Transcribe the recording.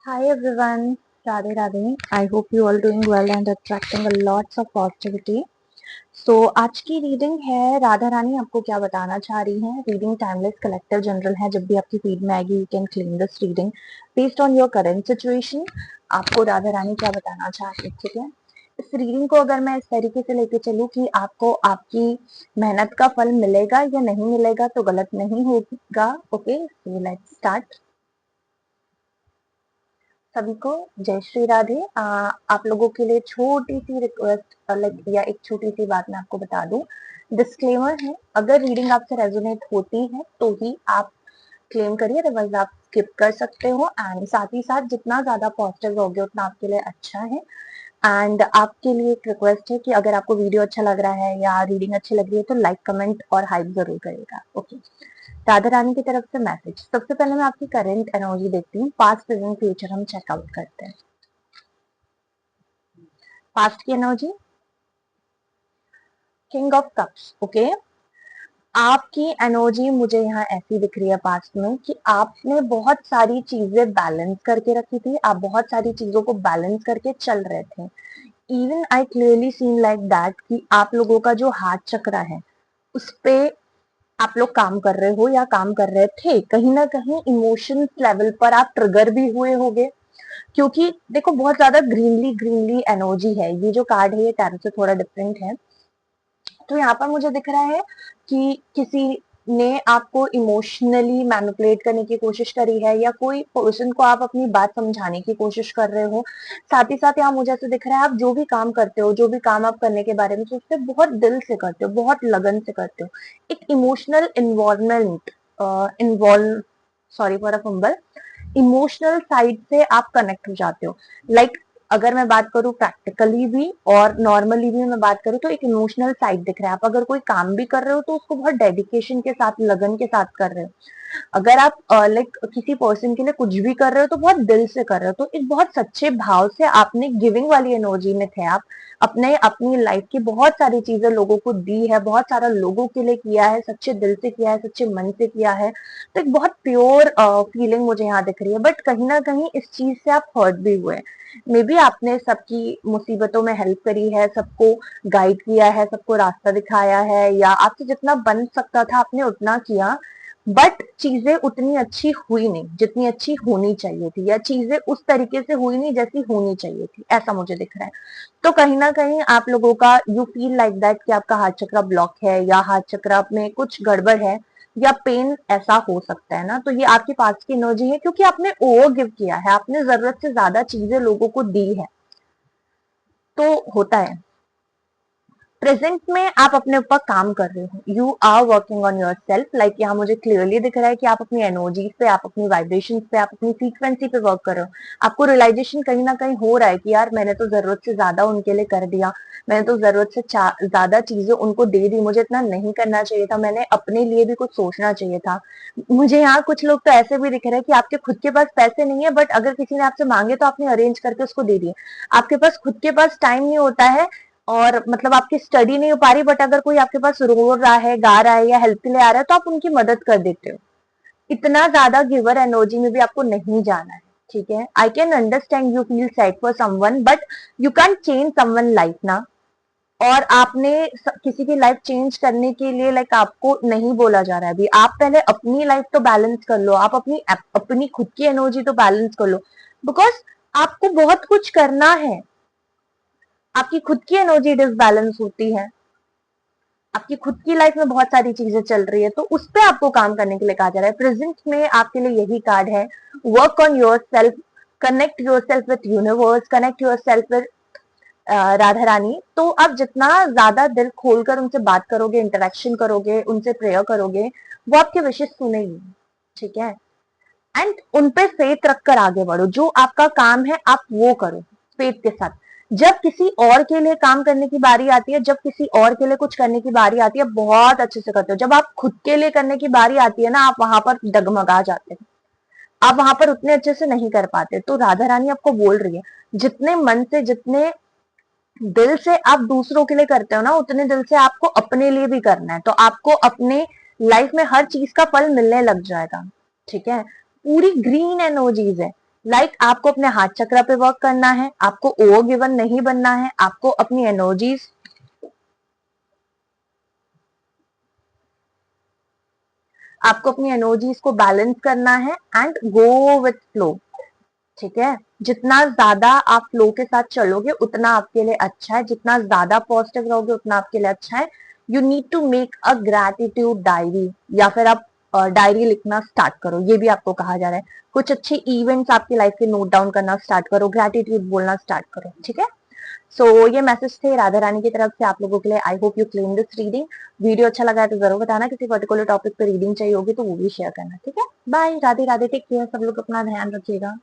Hi everyone, Radhe Radhe. I hope you all doing well and attracting a lots of positivity. So आज की reading है राधा रानी आपको क्या बताना चाह रही हैं. रीडिंग टाइमलेस कलेक्टिव जनरल है. जब भी आपकी फीड में आएगी you can claim this reading based on your current situation. आपको राधा रानी क्या बताना चाह रही है, ठीक है. इस रीडिंग को अगर मैं इस तरीके से लेके चलूं कि आपको आपकी मेहनत का फल मिलेगा या नहीं मिलेगा तो गलत नहीं होगा. Okay, so let's start. सभी को जय श्री राधे. आप लोगों के लिए छोटी सी रिक्वेस्ट लाइक या एक छोटी सी बात मैं आपको बता दूं. डिस्क्लेमर है, अगर रीडिंग आपसे रेजोनेट होती है तो ही आप क्लेम करिए, अदरवाइज आप स्किप कर सकते हो. एंड साथ ही साथ जितना ज्यादा पॉजिटिव होगे उतना आपके लिए अच्छा है. एंड आपके लिए एक रिक्वेस्ट है कि अगर आपको वीडियो अच्छा लग रहा है या रीडिंग अच्छी लग रही है तो लाइक कमेंट और हाइप जरूर करेगा. ओके, राधा रानी की तरफ से मैसेज. सबसे पहले मैं आपकी करंट एनर्जी देखती हूँ. पास्ट प्रेजेंट फ्यूचर हम चेकआउट करते हैं. पास्ट की energy, king of cups. Okay, आपकी एनर्जी मुझे यहाँ ऐसी दिख रही है पास्ट में कि आपने बहुत सारी चीजें बैलेंस करके रखी थी. आप बहुत सारी चीजों को बैलेंस करके चल रहे थे. Even I clearly seen like that कि आप लोगों का जो हाथ चक्र है उस पे आप लोग काम कर रहे हो या काम कर रहे थे. कहीं ना कहीं इमोशंस लेवल पर आप ट्रिगर भी हुए होगे, क्योंकि देखो बहुत ज्यादा ग्रीनली ग्रीनली एनर्जी है. ये जो कार्ड है ये टैरो से थोड़ा डिफरेंट है. तो यहाँ पर मुझे दिख रहा है कि किसी ने आपको इमोशनली मैनिपुलेट करने की कोशिश करी है या कोई पर्सन को आप अपनी बात समझाने की कोशिश कर रहे हो. साथ ही साथ यहाँ मुझे ऐसे दिख रहा है आप जो भी काम करते हो, जो भी काम आप करने के बारे में सोचते हो, बहुत दिल से करते हो, बहुत लगन से करते हो. एक emotional involvement involve sorry for a fumble, emotional side से आप कनेक्ट हो जाते हो. लाइक अगर मैं बात करूँ प्रैक्टिकली भी और नॉर्मली भी मैं बात करूँ तो एक इमोशनल साइड दिख रहा है. आप अगर कोई काम भी कर रहे हो तो उसको बहुत डेडिकेशन के साथ, लगन के साथ कर रहे हो. अगर आप लाइक किसी पर्सन के लिए कुछ भी कर रहे हो तो बहुत दिल से कर रहे हो. तो एक बहुत सच्चे भाव से आपने गिविंग वाली एनर्जी में थे. आप अपने अपनी लाइफ की बहुत सारी चीजें लोगों को दी है, बहुत सारा लोगों के लिए किया है, सच्चे दिल से किया है, सच्चे मन से किया है. तो एक बहुत प्योर फीलिंग मुझे यहाँ दिख रही है. बट कहीं ना कहीं इस चीज से आप हर्ट भी हुए. मे बी आपने सबकी मुसीबतों में हेल्प करी है, सबको गाइड किया है, सबको रास्ता दिखाया है, या आपसे जितना बन सकता था आपने उतना किया. बट चीजें उतनी अच्छी हुई नहीं जितनी अच्छी होनी चाहिए थी, या चीजें उस तरीके से हुई नहीं जैसी होनी चाहिए थी, ऐसा मुझे दिख रहा है. तो कहीं ना कहीं आप लोगों का यू फील लाइक दैट कि आपका हाथ चक्र ब्लॉक है या हाथ चक्र में कुछ गड़बड़ है या पेन, ऐसा हो सकता है ना. तो ये आपके पास की एनर्जी है क्योंकि आपने ओवर गिव किया है, आपने जरूरत से ज्यादा चीजें लोगों को दी है. तो होता है. प्रेजेंट में आप अपने ऊपर काम कर रहे हो, you are working on yourself. Like यहाँ मुझे क्लियरली दिख रहा है कि आप अपनी एनर्जीज पे, आप अपनी वाइब्रेशन पे, आप अपनी फ्रीक्वेंसी पे वर्क कर रहे हो. आपको रियलाइजेशन कहीं ना कहीं हो रहा है कि यार मैंने तो जरूरत से ज्यादा उनके लिए कर दिया, मैंने तो जरूरत से ज्यादा चीजें उनको दे दी, मुझे इतना नहीं करना चाहिए था, मैंने अपने लिए भी कुछ सोचना चाहिए था. मुझे यहाँ कुछ लोग तो ऐसे भी दिख रहे हैं कि आपके खुद के पास पैसे नहीं है, बट अगर किसी ने आपसे मांगे तो आपने अरेंज करके उसको दे दिए. आपके पास खुद के पास टाइम नहीं होता है और मतलब आपकी स्टडी नहीं हो पा रही, बट अगर कोई आपके पास रो रहा है, गा रहा है या हेल्प के लिए आ रहा है तो आप उनकी मदद कर देते हो. इतना ज्यादा गिवर एनर्जी में भी आपको नहीं जाना है, ठीक है. I can understand you feel sad for someone, but you can change someone life ना. और आपने किसी की लाइफ चेंज करने के लिए लाइक आपको नहीं बोला जा रहा है. अभी आप पहले अपनी लाइफ तो बैलेंस कर लो, आप अपनी अपनी खुद की एनर्जी तो बैलेंस कर लो. बिकॉज आपको बहुत कुछ करना है. आपकी खुद की एनर्जी डिसबैलेंस होती है, आपकी खुद की लाइफ में बहुत सारी चीजें चल रही है, तो उस पर आपको काम करने के लिए कहा जा रहा है. प्रेजेंट में आपके लिए यही कार्ड है. Work on yourself, connect yourself with universe, connect yourself with Radha Rani. तो आप जितना ज्यादा दिल खोलकर उनसे बात करोगे, इंटरेक्शन करोगे, उनसे प्रेयर करोगे, वो आपके विशेष सुनेगी, ठीक है. एंड उन पे फेथ रखकर आगे बढ़ो. जो आपका काम है आप वो करो फेथ के साथ. जब किसी और के लिए काम करने की बारी आती है, जब किसी और के लिए कुछ करने की बारी आती है, बहुत अच्छे से करते हो. जब आप खुद के लिए करने की बारी आती है ना, आप वहां पर डगमगा जाते हैं, आप वहां पर उतने अच्छे से नहीं कर पाते. तो राधा रानी आपको बोल रही है, जितने मन से, जितने दिल से आप दूसरों के लिए करते हो ना, उतने दिल से आपको अपने लिए भी करना है. तो आपको अपने लाइफ में हर चीज का फल मिलने लग जाएगा, ठीक है. पूरी ग्रीन एनर्जीज है. आपको अपने हार्ट चक्र पे वर्क करना है, आपको ओवर गिवन नहीं बनना है, आपको अपनी एनर्जीज को बैलेंस करना है एंड गो विथ फ्लो। ठीक है, जितना ज्यादा आप फ्लो के साथ चलोगे उतना आपके लिए अच्छा है, जितना ज्यादा पॉजिटिव रहोगे उतना आपके लिए अच्छा है। You need to make a gratitude diary, या फिर आप डायरी लिखना स्टार्ट करो, ये भी आपको कहा जा रहा है। कुछ अच्छे इवेंट्स आपकी लाइफ के नोट डाउन करना स्टार्ट करो, ग्रैटिट्यूड बोलना स्टार्ट करो। ठीक है, सो ये मैसेज थे राधा रानी की तरफ से आप लोगों के लिए। I hope you claim this reading. Video अच्छा लगा है तो जरूर बताना, किसी पर्टिकुलर टॉपिक पे रीडिंग चाहिए होगी तो वो भी शेयर करना। ठीक है, bye, Radhe Radhe, take care, सब लोग अपना ध्यान रखिएगा।